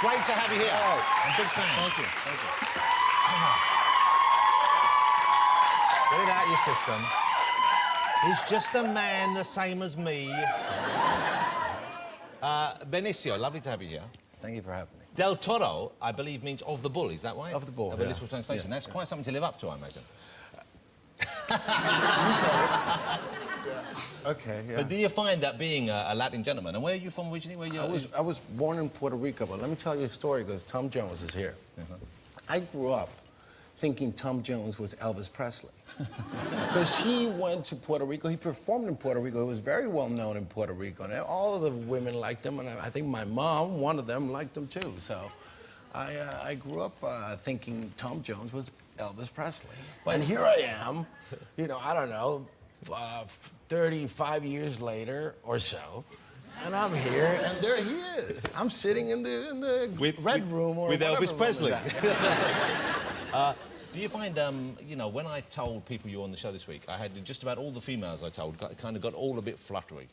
Great to have you here. Right. I'm a big fan. Thank you. Thank you. Get it out of your system. He's just a man the same as me. Benicio, lovely to have you here. Thank you for having me. Del Toro, I believe, means of the bull, is that right? Of the bull, Of a yeah. literal translation. Yeah. That's quite something to live up to, I imagine. You said it. Okay, yeah. But do you find that being a Latin gentleman, and where are you from originally? Where you? I was born in Puerto Rico, but let me tell you a story because Tom Jones is here. I grew up thinking Tom Jones was Elvis Presley. Because he went to Puerto Rico, he performed in Puerto Rico, he was very well known in Puerto Rico, and all of the women liked him, and I think my mom, one of them, liked him too. So I grew up thinking Tom Jones was Elvis Presley. And here I am, you know, I don't know, 35 years later or so, and I'm here, and there he is. I'm sitting in the red room or with Elvis Presley. Do you find, you know, when I told people you were on the show this week, I had just about all the females I told kind of got all a bit fluttery.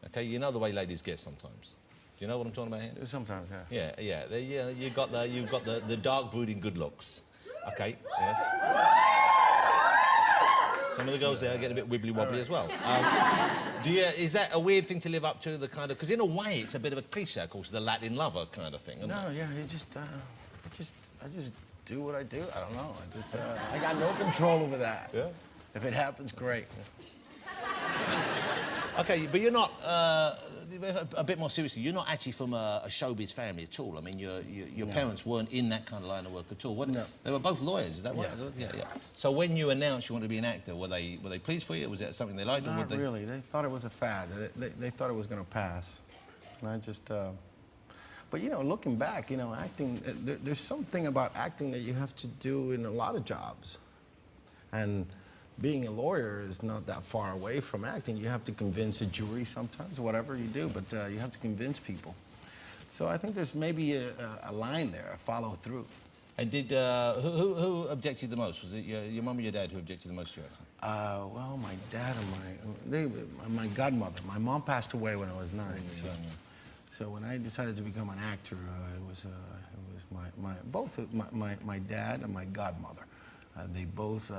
Okay, you know the way ladies get sometimes. Do you know what I'm talking about here? Sometimes, yeah. Yeah. You've got the dark brooding good looks. Okay. Yes. Some of the girls there are getting a bit wibbly wobbly as well. Is that a weird thing to live up to? The kind of, because in a way it's a bit of a cliche, of course, the Latin lover kind of thing. Isn't it? Yeah. I just do what I do. I don't know. I got no control over that. Yeah. If it happens, great. Okay, but you're not. A bit more seriously, you're not actually from a showbiz family at all. I mean, your parents weren't in that kind of line of work at all. No. They were both lawyers, is that right? Yeah. So when you announced you wanted to be an actor, were they pleased for you? Was that something they liked? Not really. They thought it was a fad. They thought it was going to pass. And I just... But, you know, looking back, you know, acting... There's something about acting that you have to do in a lot of jobs. And being a lawyer is not that far away from acting. You have to convince a jury sometimes, whatever you do, but you have to convince people. So I think there's maybe a line there, a follow through. And did who objected the most? Was it your mum or your dad who objected the most to you? Well, my dad and my godmother. My mom passed away when I was 9. So when I decided to become an actor, it was both my dad and my godmother. They both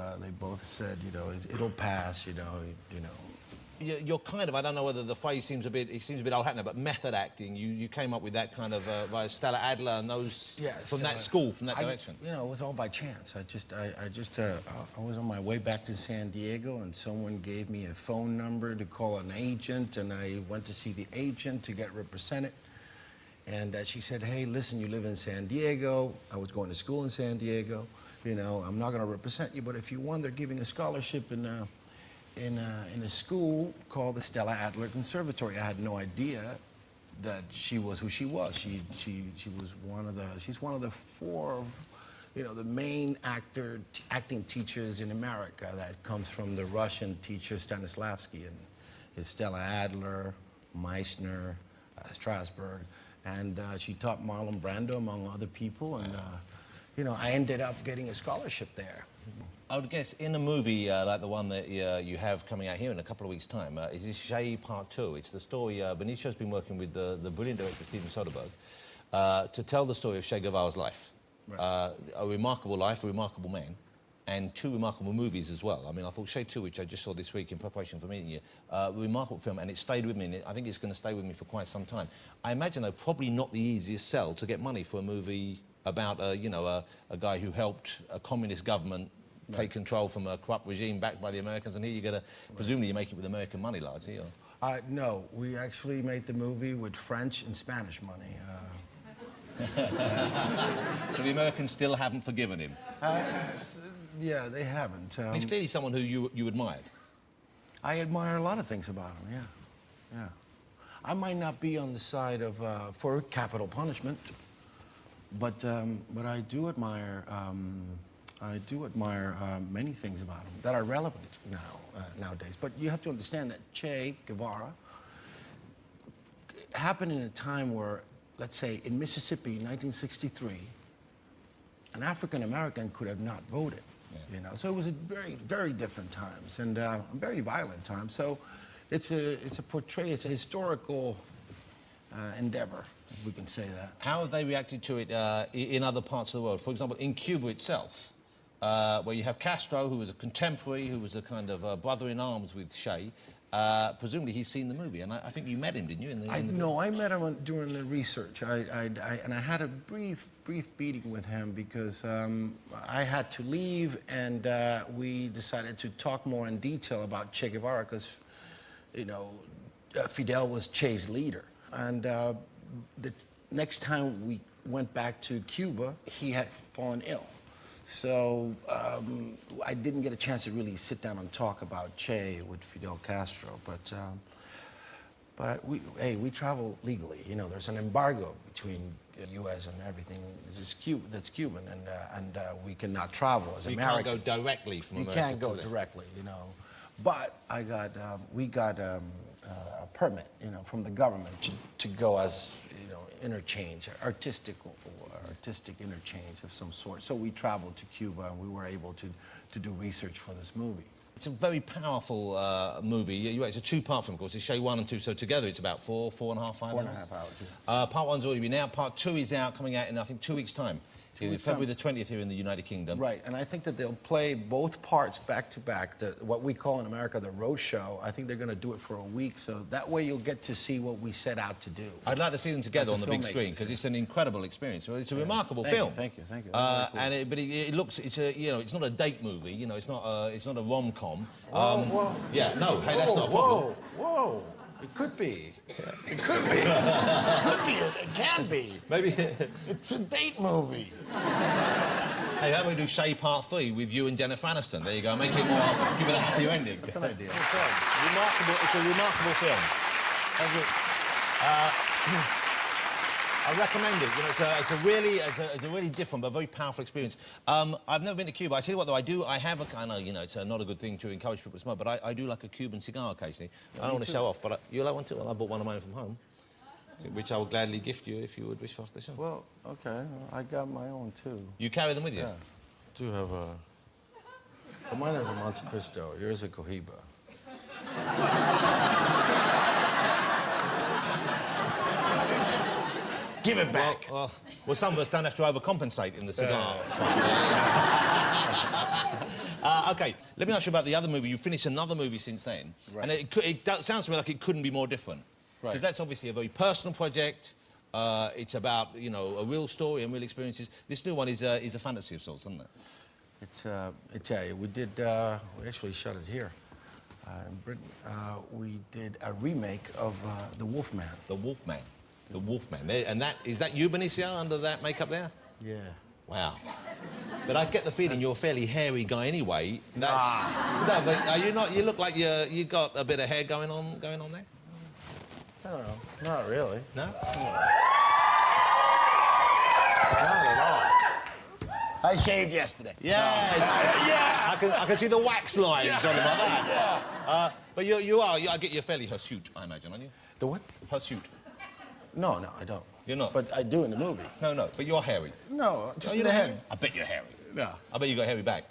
said, you know, it'll pass, you know. You're kind of, I don't know whether the phrase seems a bit old hat now, but method acting. You came up with that kind of by Stella Adler and those from that school, from that direction. You know, it was all by chance. I was on my way back to San Diego, and someone gave me a phone number to call an agent, and I went to see the agent to get represented. And she said, "Hey, listen, you live in San Diego." I was going to school in San Diego. You know, I'm not going to represent you, but if you want, they're giving a scholarship in a school called the Stella Adler Conservatory. I had no idea that she was who she was. She's one of the 4, you know, the main acting teachers in America. That comes from the Russian teacher Stanislavski, and it's Stella Adler, Meissner, Strasberg, and she taught Marlon Brando among other people, and you know, I ended up getting a scholarship there. I would guess in a movie like the one that you have coming out here in a couple of weeks' time, is this Che Part 2. It's the story, Benicio's been working with the brilliant director Steven Soderbergh to tell the story of Che Guevara's life. Right. A remarkable life, a remarkable man, and 2 remarkable movies as well. I mean, I thought Che 2, which I just saw this week in preparation for meeting you, remarkable film, and it stayed with me, and I think it's going to stay with me for quite some time. I imagine, though, probably not the easiest sell to get money for a movie about, you know, a guy who helped a communist government take control from a corrupt regime backed by the Americans, and here you get presumably you make it with American money largely, or? No, we actually made the movie with French and Spanish money. So the Americans still haven't forgiven him? Yeah, they haven't. He's clearly someone who you admired. I admire a lot of things about him, yeah. I might not be on the side of for capital punishment, but I do admire many things about him that are relevant nowadays. But you have to understand that Che Guevara happened in a time where, let's say, in Mississippi, 1963, an African American could have not voted. Yeah. You know, so it was a very, very different times and very violent times. So it's a historical endeavor, if we can say that. How have they reacted to it in other parts of the world? For example, in Cuba itself, where you have Castro, who was a contemporary, who was a kind of brother-in-arms with Che. Presumably he's seen the movie, and I think you met him, didn't you? No, I met him during the research. And I had a brief meeting with him because I had to leave, and we decided to talk more in detail about Che Guevara because, you know, Fidel was Che's leader. And the next time we went back to Cuba, he had fallen ill. So I didn't get a chance to really sit down and talk about Che with Fidel Castro. But we travel legally. You know, there's an embargo between the U.S. and everything that's Cuban, and we cannot travel as Americans. You can't go directly from America. You can't go directly, you know. But we got a permit, you know, from the government to go as, you know, interchange, artistic interchange of some sort. So we traveled to Cuba, and we were able to do research for this movie. It's a very powerful movie. It's a two-part film, of course. It's Che 1 and 2, so together it's about 4.5 hours. 4.5 hours, yeah. Part 1's already been out. Part 2 is out, coming out in, I think, 2 weeks' time. February the 20th here in the United Kingdom. Right, and I think that they'll play both parts back to back. What we call in America the road show. I think they're going to do it for a week, so that way you'll get to see what we set out to do. I'd like to see them together on the big screen because it's an incredible experience. Well, it's a remarkable film. Thank you. Cool. But it looks, it's it's not a date movie. You know, it's not a rom-com. Whoa. Yeah, no, hey, that's not a problem. Whoa. It could be. It could be. It can be. Maybe. It's a date movie. Hey, how about we do Che Part 3 with you and Jennifer Aniston? There you go. Make it more. Give it a happy ending. That's an idea. It's a remarkable film. Thank you. I recommend it. You know, it's a really different but very powerful experience. I've never been to Cuba. I tell you what, though, I have a kind of, you know, it's not a good thing to encourage people to smoke, but I do like a Cuban cigar occasionally. I don't want to show off, but you like one too? Well, I bought one of mine from home, which I will gladly gift you if you would wish after the show. Well, okay. I got my own too. You carry them with you? Yeah. I do have a. Well, mine is a Monte Cristo. Yours is a Cohiba. Give it back. Well, some of us don't have to overcompensate in the cigar. OK, let me ask you about the other movie. You finished another movie since then. Right. And it sounds to me like it couldn't be more different. Right. Because that's obviously a very personal project. It's about, you know, a real story and real experiences. This new one is a fantasy of sorts, isn't it? We actually shot it here in Britain. We did a remake of The Wolfman. The Wolfman. The Wolfman. And is that you, Benicio, under that makeup there? Yeah. Wow. But I get the feeling you're a fairly hairy guy anyway. No, but are you not? You look like you got a bit of hair going on there. I don't know. Not really. No? Not at all. I shaved yesterday. Yeah. Yeah. I can see the wax lines on him like that. Yeah. But I get you're fairly hirsute, I imagine, aren't you? The what? Hirsute. No, I don't. You're not? But I do in the movie. No, but you're hairy. No, just in the the head. I bet you're hairy. No. I bet you got hairy back.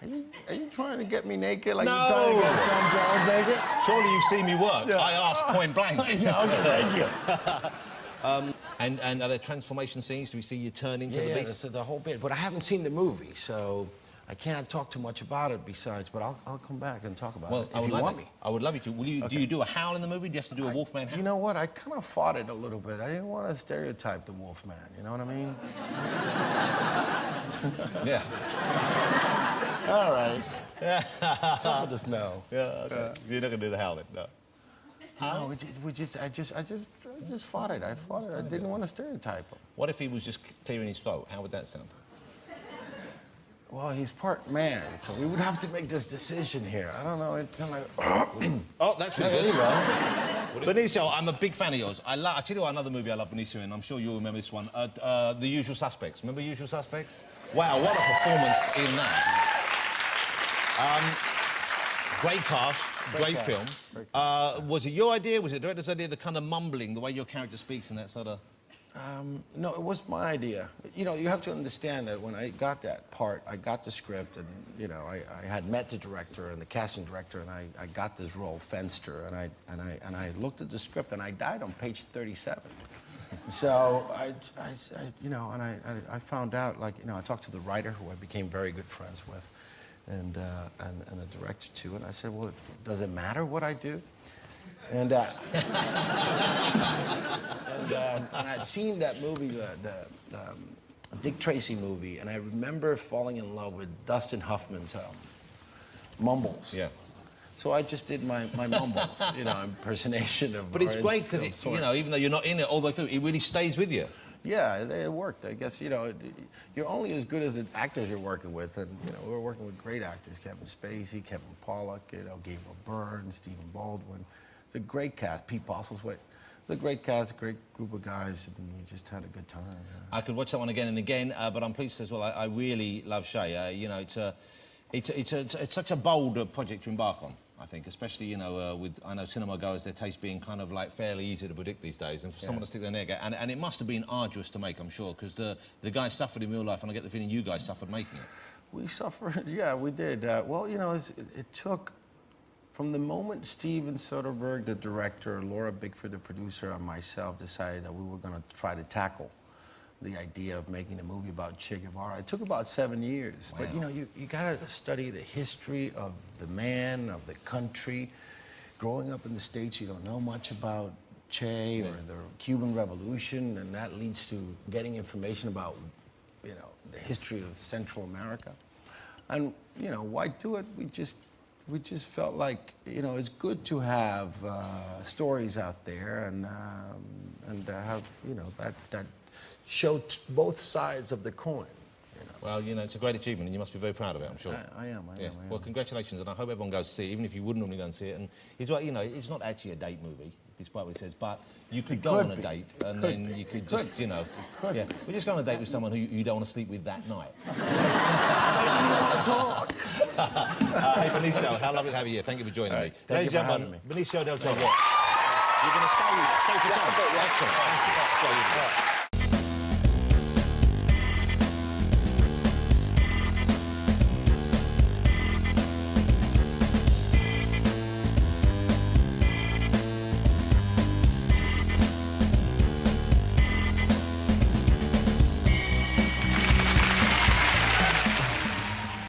Are you trying to get me naked like No. you're trying to get Tom Jones naked? Surely you've seen me work. Yeah. I asked point blank. Yeah, okay, thank you. And are there transformation scenes? Do we see you turn into the beast? Yeah, that's the whole bit. But I haven't seen the movie, so I can't talk too much about it besides, but I'll come back and talk about it if you want me. I would love you to. Do you do a howl in the movie? Do you have to do a Wolfman howl? You know what? I kind of fought it a little bit. I didn't want to stereotype the Wolfman, you know what I mean? Yeah. All right. Some of us know. Yeah, okay. You're not going to do the howling, no. No, I just fought it. I fought it. I didn't want to stereotype him. What if he was just clearing his throat? How would that sound? Well, he's part man, so we would have to make this decision here. I don't know. It's like. Oh, that's really There good. you go. Benicio, I'm a big fan of yours. I tell you what, another movie I love Benicio in. I'm sure you'll remember this one. The Usual Suspects. Remember Usual Suspects? Wow, what a performance in that. Great cast, great film. Was it your idea? Was it the director's idea? The kind of mumbling, the way your character speaks, and that sort of. No, it was my idea. You know, you have to understand that when I got that part, I got the script, and you know, I had met the director and the casting director, and I got this role, Fenster, and I looked at the script, and I died on page 37. So you know, and I found out, like, you know, I talked to the writer, who I became very good friends with, and the director too, and I said, well, does it matter what I do? And I'd seen that movie, the Dick Tracy movie, and I remember falling in love with Dustin Hoffman's mumbles. Yeah. So I just did my mumbles, you know, impersonation of. But it's great because, you know, even though you're not in it all the way through, it really stays with you. Yeah, it worked. I guess, you know, you're only as good as the actors you're working with, and you know, we're working with great actors: Kevin Spacey, Kevin Pollak, you know, Gabriel Byrne, Stephen Baldwin. It's a great cast. Pete Postlethwaite. It's a great cast, a great group of guys, and we just had a good time. I could watch that one again and again, but I'm pleased as well. I really love Shay. You know, it's such a bold project to embark on. I think, especially, you know, with, I know, cinema goers, their taste being kind of like fairly easy to predict these days, and for someone to stick their neck out, and it must have been arduous to make, I'm sure, because the guys suffered in real life, and I get the feeling you guys suffered making it. We suffered, yeah, we did. Well, you know, it took, from the moment Steven Soderbergh, the director, Laura Bickford, the producer, and myself decided that we were going to try to tackle the idea of making a movie about Che Guevara. It took about 7 years. Wow. But, you know, you got to study the history of the man, of the country. Growing up in the States, you don't know much about Che or the Cuban Revolution, and that leads to getting information about, you know, the history of Central America. And, you know, why do it? We just felt like, you know, it's good to have stories out there and have, you know, that show both sides of the coin. You know? Well, you know, it's a great achievement, and you must be very proud of it, I'm sure. I am. Well, congratulations, and I hope everyone goes to see it, even if you wouldn't normally go and see it. And it's right, you know, it's not actually a date movie, despite what it says, but you could go on a date, and then you could just, you know, yeah. We're just going on a date with someone who you don't want to sleep with that night. Talk. Hey, Benicio, how lovely to have you here. Thank you for joining me. Thank you for having me. Benicio del Toro. You're going to stay for time? Excellent. Thank you.